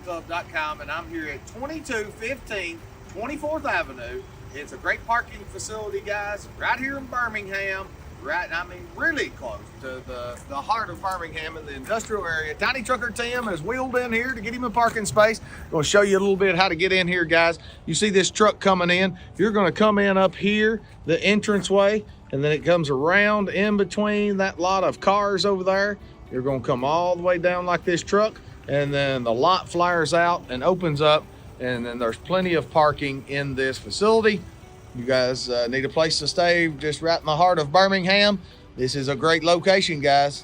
RVClub.com, and I'm here at 2215 24th Avenue. It's a great parking facility, guys, right here in Birmingham. Really close to the heart of Birmingham in the industrial area. Tiny Trucker Tim has wheeled in here to get him a parking space. I'm going to show you a little bit how to get in here, guys. You see this truck coming in. You're going to come in up here, the entranceway, and then it comes around in between that lot of cars over there. You're going to come all the way down like this truck, and then the lot flares out and opens up, and then there's plenty of parking in this facility. You guys need a place to stay just right in the heart of Birmingham. This is a great location, guys.